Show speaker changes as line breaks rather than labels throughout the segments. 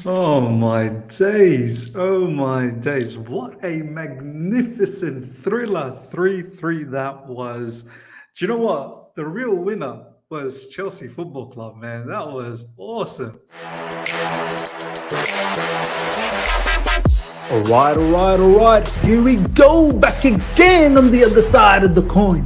Oh my days. Oh my days. What a magnificent thriller 3-3 that was. Do you know what? The real winner was Chelsea Football Club, man. That was awesome.
All right. Here we go, back again on the other side of the coin.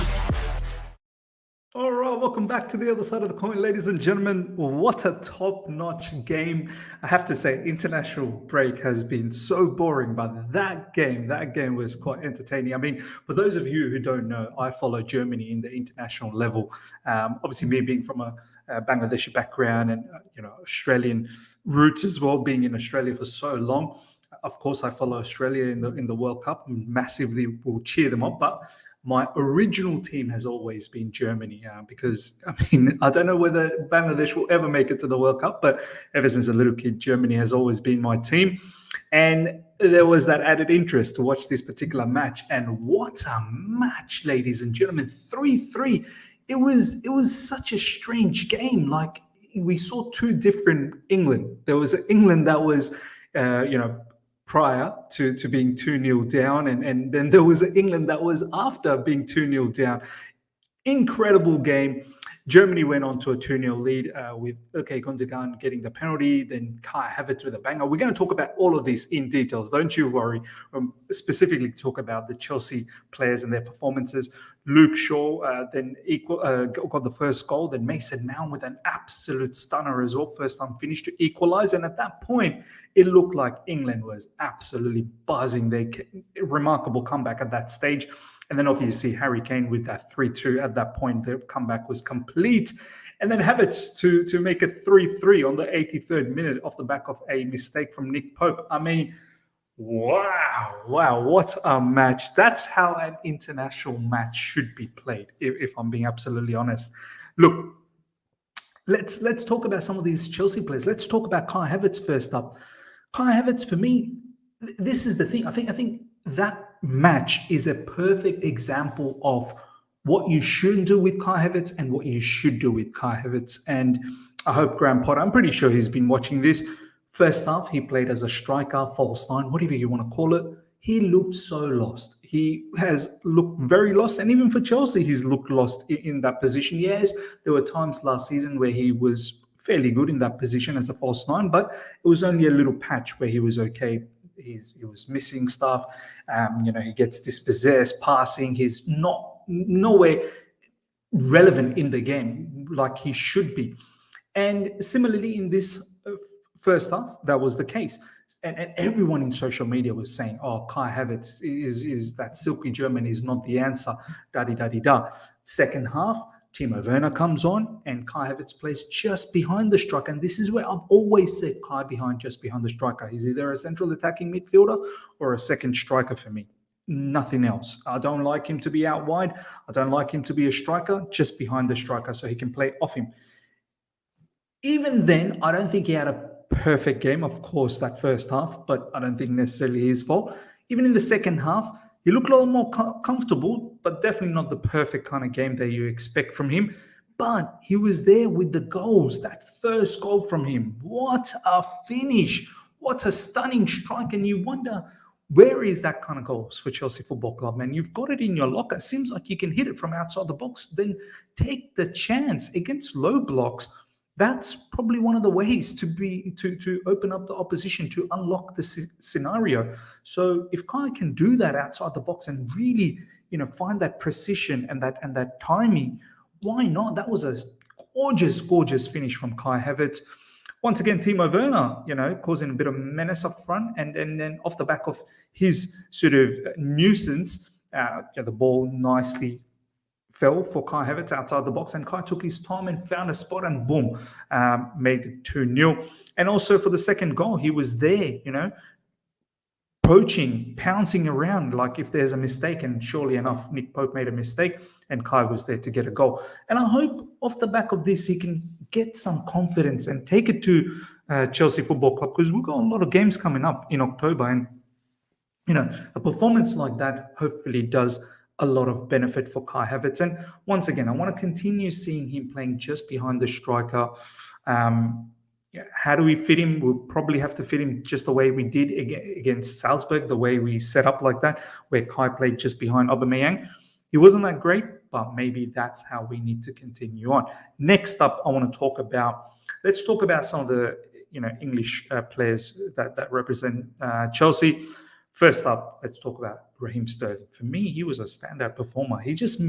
All right, welcome back to the other side of the coin, ladies and gentlemen. What a top-notch game! I have to say, international break has been so boring, but that game was quite entertaining. I mean, for those of you who don't know, I follow Germany in the international level. Obviously, me being from a Bangladeshi background and Australian roots as well, being in Australia for so long. Of course, I follow Australia in the World Cup. Massively will cheer them up, but my original team has always been Germany because I mean I don't know whether Bangladesh will ever make it to the World Cup, but ever since a little kid, Germany has always been my team, and there was that added interest to watch this particular match. And what a match, ladies and gentlemen! 3-3. It was such a strange game. Like we saw two different England. There was an England that was, prior to being 2-0 down. And then there was England that was after being 2-0 down. Incredible game. Germany went on to a 2-0 lead with Gundogan getting the penalty, then Kai Havertz with a banger. We're going to talk about all of this in details. Don't you worry. Specifically talk about the Chelsea players and their performances. Luke Shaw got the first goal. Then Mason Mount with an absolute stunner as well. First time finish to equalise. And at that point, it looked like England was absolutely buzzing. Their remarkable comeback at that stage. And then obviously Harry Kane with that 3-2 at that point. The comeback was complete. And then Havertz to make it 3-3 on the 83rd minute off the back of a mistake from Nick Pope. I mean, wow, what a match. That's how an international match should be played, if I'm being absolutely honest. Look, let's talk about some of these Chelsea players. Let's talk about Kai Havertz first up. Kai Havertz, for me, this is the thing. I think that match is a perfect example of what you shouldn't do with Kai Havertz and what you should do with Kai Havertz. And I hope Graham Potter, I'm pretty sure he's been watching this. First half, he played as a striker, false nine, whatever you want to call it. He looked so lost. He has looked very lost. And even for Chelsea, he's looked lost in that position. Yes, there were times last season where he was fairly good in that position as a false nine, but it was only a little patch where he was okay. He was missing stuff. He gets dispossessed, passing. He's nowhere relevant in the game like he should be. And similarly, in this first half, that was the case. And everyone in social media was saying, "Oh, Kai Havertz is that silky German is not the answer." Da da da da. Second half, Timo Werner comes on and Kai Havertz plays just behind the striker. And this is where I've always said Kai just behind the striker. He's either a central attacking midfielder or a second striker for me. Nothing else. I don't like him to be out wide. I don't like him to be a striker, just behind the striker so he can play off him. Even then, I don't think he had a perfect game, of course, that first half, but I don't think necessarily his fault. Even in the second half, he looked a little more comfortable, but definitely not the perfect kind of game that you expect from him. But he was there with the goals. That first goal from him, what a finish. What a stunning strike. And you wonder, where is that kind of goals for Chelsea Football Club, man? You've got it in your locker. It seems like you can hit it from outside the box. Then take the chance against low blocks. That's probably one of the ways to open up the opposition, to unlock the scenario. So if Kai can do that outside the box and really, find that precision and that timing, why not? That was a gorgeous finish from Kai Havertz. Once again, Timo Werner, causing a bit of menace up front, and then off the back of his sort of nuisance, the ball nicely fell for Kai Havertz outside the box, and Kai took his time and found a spot, and boom, made it 2-0. And also for the second goal, he was there, poaching, pouncing around, like if there's a mistake, and surely enough, Nick Pope made a mistake, and Kai was there to get a goal. And I hope off the back of this, he can get some confidence and take it to Chelsea Football Club, because we've got a lot of games coming up in October, and a performance like that hopefully does a lot of benefit for Kai Havertz. And once again, I want to continue seeing him playing just behind the striker. Yeah, how do we fit him? We'll probably have to fit him just the way we did against Salzburg, the way we set up like that, where Kai played just behind Aubameyang. He wasn't that great, but maybe that's how we need to continue on. Next up, I want to talk about. Let's talk about some of the English players that represent Chelsea. First up, let's talk about Raheem Sterling. For me, he was a standout performer. He just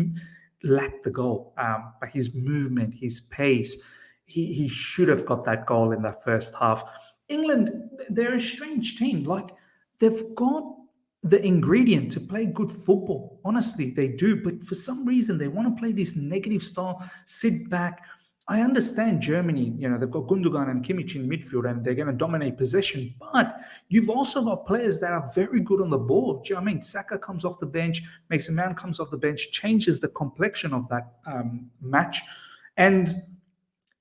lacked the goal, but his movement, his pace. He should have got that goal in the first half. England, they're a strange team. Like, they've got the ingredient to play good football. Honestly, they do. But for some reason, they want to play this negative style, sit back. I understand Germany, they've got Gundogan and Kimmich in midfield and they're going to dominate possession. But you've also got players that are very good on the ball. Do you know what I mean? Saka comes off the bench, Mason Mount comes off the bench, changes the complexion of that match. And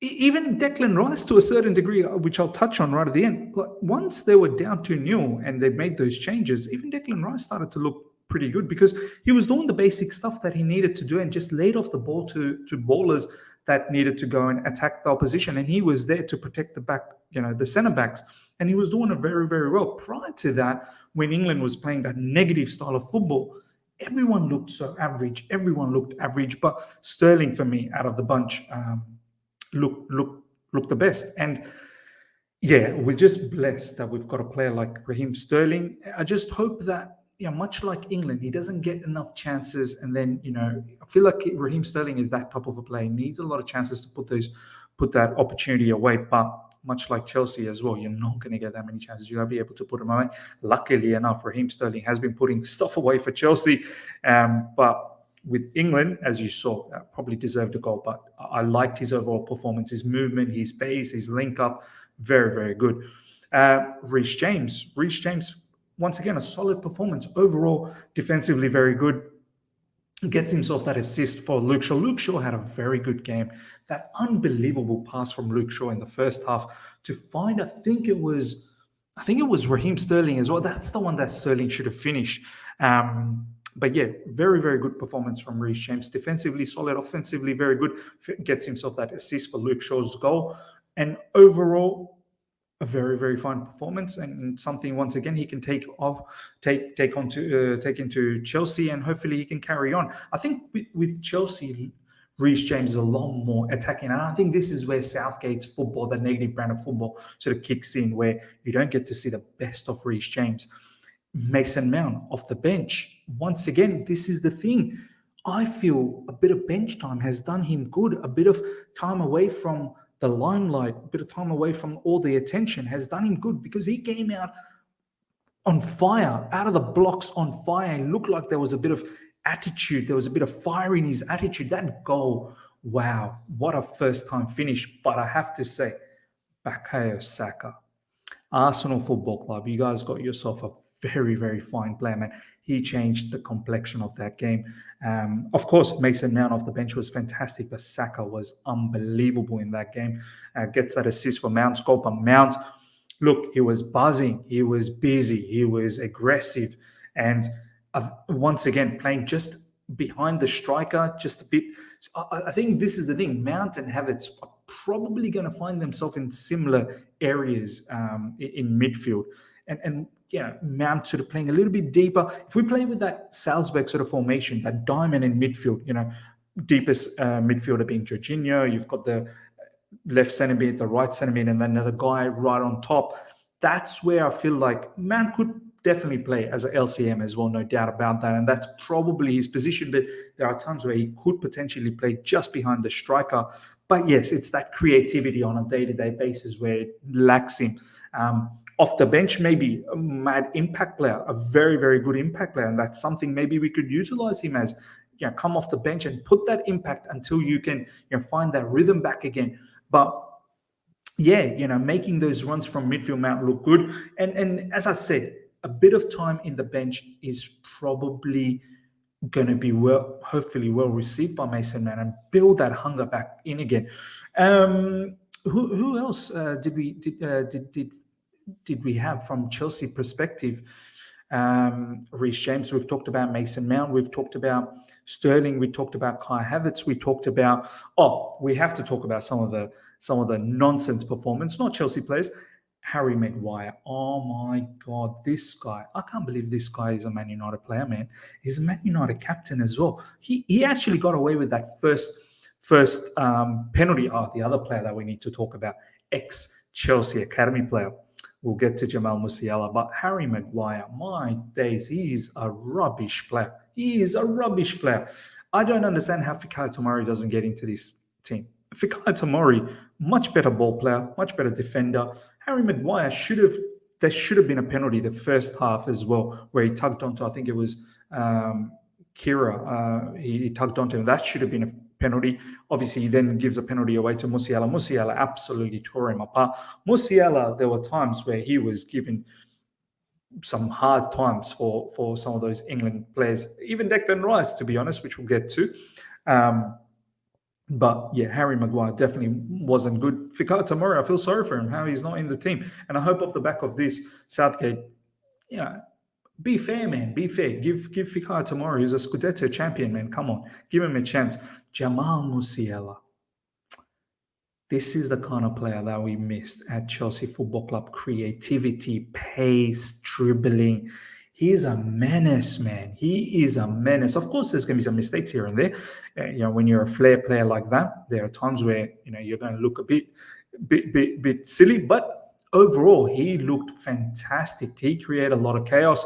even Declan Rice, to a certain degree, which I'll touch on right at the end, once they were down 2-0 and they made those changes, even Declan Rice started to look pretty good because he was doing the basic stuff that he needed to do and just laid off the ball to ballers that needed to go and attack the opposition. And he was there to protect the back, the centre backs. And he was doing it very, very well. Prior to that, when England was playing that negative style of football, everyone looked so average. Everyone looked average. But Sterling, for me, out of the bunch, look the best. And yeah, we're just blessed that we've got a player like Raheem Sterling. I just hope that, much like England, he doesn't get enough chances. And then, I feel like Raheem Sterling is that type of a player. He needs a lot of chances to put that opportunity away. But much like Chelsea as well, you're not going to get that many chances. You'll be able to put them away. Luckily enough, Raheem Sterling has been putting stuff away for Chelsea. But with England, as you saw, probably deserved a goal, but I liked his overall performance, his movement, his pace, his link up, very, very good. Reece James, once again, a solid performance. Overall, defensively, very good. Gets himself that assist for Luke Shaw. Luke Shaw had a very good game. That unbelievable pass from Luke Shaw in the first half to find, I think it was Raheem Sterling as well. That's the one that Sterling should have finished. But yeah, very, very good performance from Reece James. Defensively solid, offensively very good. Gets himself that assist for Luke Shaw's goal. And overall, a very, very fine performance and something, once again, he can take into Chelsea, and hopefully he can carry on. I think with Chelsea, Reece James is a lot more attacking. And I think this is where Southgate's football, the negative brand of football, sort of kicks in, where you don't get to see the best of Reece James. Mason Mount off the bench. Once again, this is the thing. I feel a bit of bench time has done him good. A bit of time away from the limelight, a bit of time away from all the attention has done him good, because he came out on fire, out of the blocks on fire, and looked like there was a bit of attitude. There was a bit of fire in his attitude. That goal, wow, what a first-time finish. But I have to say, Bukayo Saka, Arsenal Football Club, you guys got yourself a very, very fine player, man. He changed the complexion of that game. Of course, Mason Mount off the bench was fantastic, but Saka was unbelievable in that game. Gets that assist for Mount's goal. But Mount, look, he was buzzing, he was busy, he was aggressive, and once again, playing just behind the striker, just a bit. I think this is the thing. Mount and Havertz are probably going to find themselves in similar areas in midfield. And Mount sort of playing a little bit deeper. If we play with that Salzburg sort of formation, that diamond in midfield, deepest midfielder being Jorginho, you've got the left centre mid, the right centre mid, and then another guy right on top. That's where I feel like Mount could definitely play as an LCM as well, no doubt about that. And that's probably his position. But there are times where he could potentially play just behind the striker. But yes, it's that creativity on a day-to-day basis where it lacks him. Off the bench, maybe a mad impact player, a very, very good impact player. And that's something maybe we could utilize him as, come off the bench and put that impact until you can find that rhythm back again. But yeah, making those runs from midfield, Mount look good. And as I said, a bit of time in the bench is probably going to be hopefully well received by Mason Mount and build that hunger back in again. Who else did we have from Chelsea perspective? Reece James, we've talked about Mason Mount, we've talked about Sterling, we talked about Kai Havertz, we talked about, we have to talk about some of some of the nonsense performance, not Chelsea players. Harry Maguire. Oh my God, this guy. I can't believe this guy is a Man United player, man. He's a Man United captain as well. He actually got away with that first penalty. Oh, the other player that we need to talk about, ex-Chelsea Academy player. We'll get to Jamal Musiala, but Harry Maguire, my days, he's a rubbish player. He is a rubbish player. I don't understand how Fikayo Tomori doesn't get into this team. Fikayo Tomori, much better ball player, much better defender. Harry Maguire there should have been a penalty the first half as well, where he tugged onto, I think it was Kira. He tugged onto him. That should have been a penalty. Obviously, he then gives a penalty away to Musiala. Musiala absolutely tore him apart. Musiala, there were times where he was given some hard times for some of those England players, even Declan Rice, to be honest, which we'll get to. But yeah, Harry Maguire definitely wasn't good. Fikayo Tomori, I feel sorry for him, how he's not in the team. And I hope off the back of this, Southgate, be fair, man. Be fair. Give Fikayo Tomori, who's a Scudetto champion, man. Come on. Give him a chance. Jamal Musiala. This is the kind of player that we missed at Chelsea Football Club. Creativity, pace, dribbling. He's a menace, man. He is a menace. Of course, there's going to be some mistakes here and there. When you're a flair player like that, there are times where you're going to look a bit silly. But overall, he looked fantastic. He created a lot of chaos.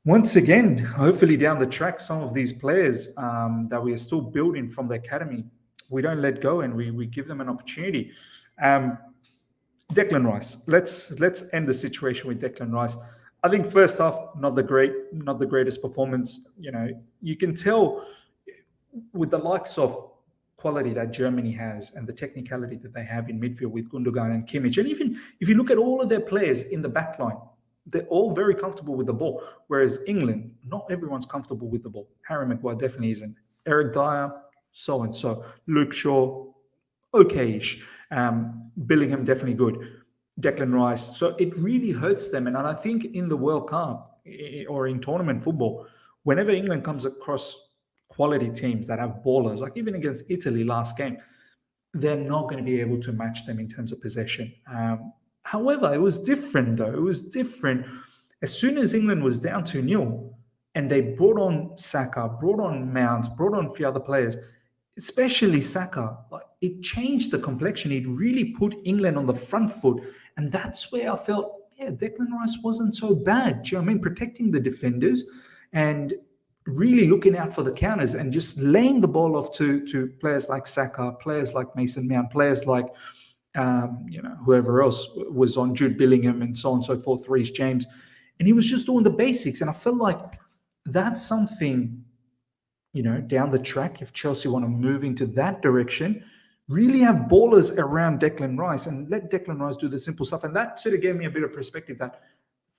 Once again, hopefully down the track, some of these players that we are still building from the academy, we don't let go and we give them an opportunity. Declan Rice. Let's end the situation with Declan Rice. I think first off, not the greatest performance. You can tell with the likes of quality that Germany has and the technicality that they have in midfield with Gundogan and Kimmich. And even if you look at all of their players in the back line, they're all very comfortable with the ball. Whereas England, not everyone's comfortable with the ball. Harry Maguire definitely isn't. Eric Dyer, so-and-so. Luke Shaw, okay-ish. Bellingham, definitely good. Declan Rice. So it really hurts them. And I think in the World Cup or in tournament football, whenever England comes across quality teams that have ballers, like even against Italy last game, they're not going to be able to match them in terms of possession. However, it was different though. It was different. As soon as England was down 2-0 and they brought on Saka, brought on Mount, brought on a few other players, especially Saka, it changed the complexion. It really put England on the front foot. And that's where I felt, Declan Rice wasn't so bad. Do you know what I mean? Protecting the defenders and really looking out for the counters and just laying the ball off to players like Saka, players like Mason Mount, players like, whoever else was on, Jude Bellingham and so on and so forth, Reece James. And he was just doing the basics. And I felt like that's something, down the track, if Chelsea want to move into that direction, really have ballers around Declan Rice and let Declan Rice do the simple stuff. And that sort of gave me a bit of perspective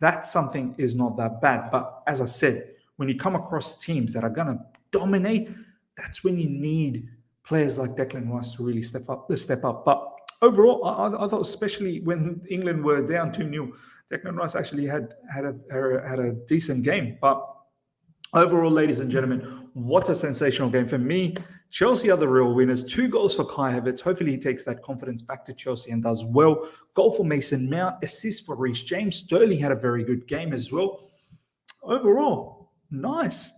that something is not that bad. But as I said, when you come across teams that are going to dominate, that's when you need players like Declan Rice to really step up. But overall, I thought, especially when England were down 2-0, Declan Rice actually had a decent game. But overall, ladies and gentlemen, what a sensational game. For me, Chelsea are the real winners. 2 goals for Kai Havertz. Hopefully he takes that confidence back to Chelsea and does well. Goal for Mason Mount. Assist for Reece James. Sterling had a very good game as well. Overall, nice.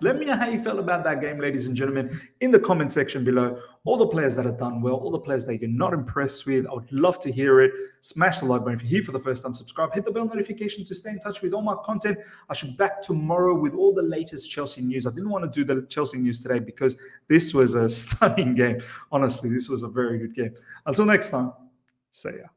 Let me know how you felt about that game, ladies and gentlemen, in the comment section below. All the players that have done well, all the players that you're not impressed with, I would love to hear it. Smash the like button if you're here for the first time. Subscribe, hit the bell notification to stay in touch with all my content. I should be back tomorrow with all the latest Chelsea news. I didn't want to do the Chelsea news today because this was a stunning game. Honestly, this was a very good game. Until next time, see ya.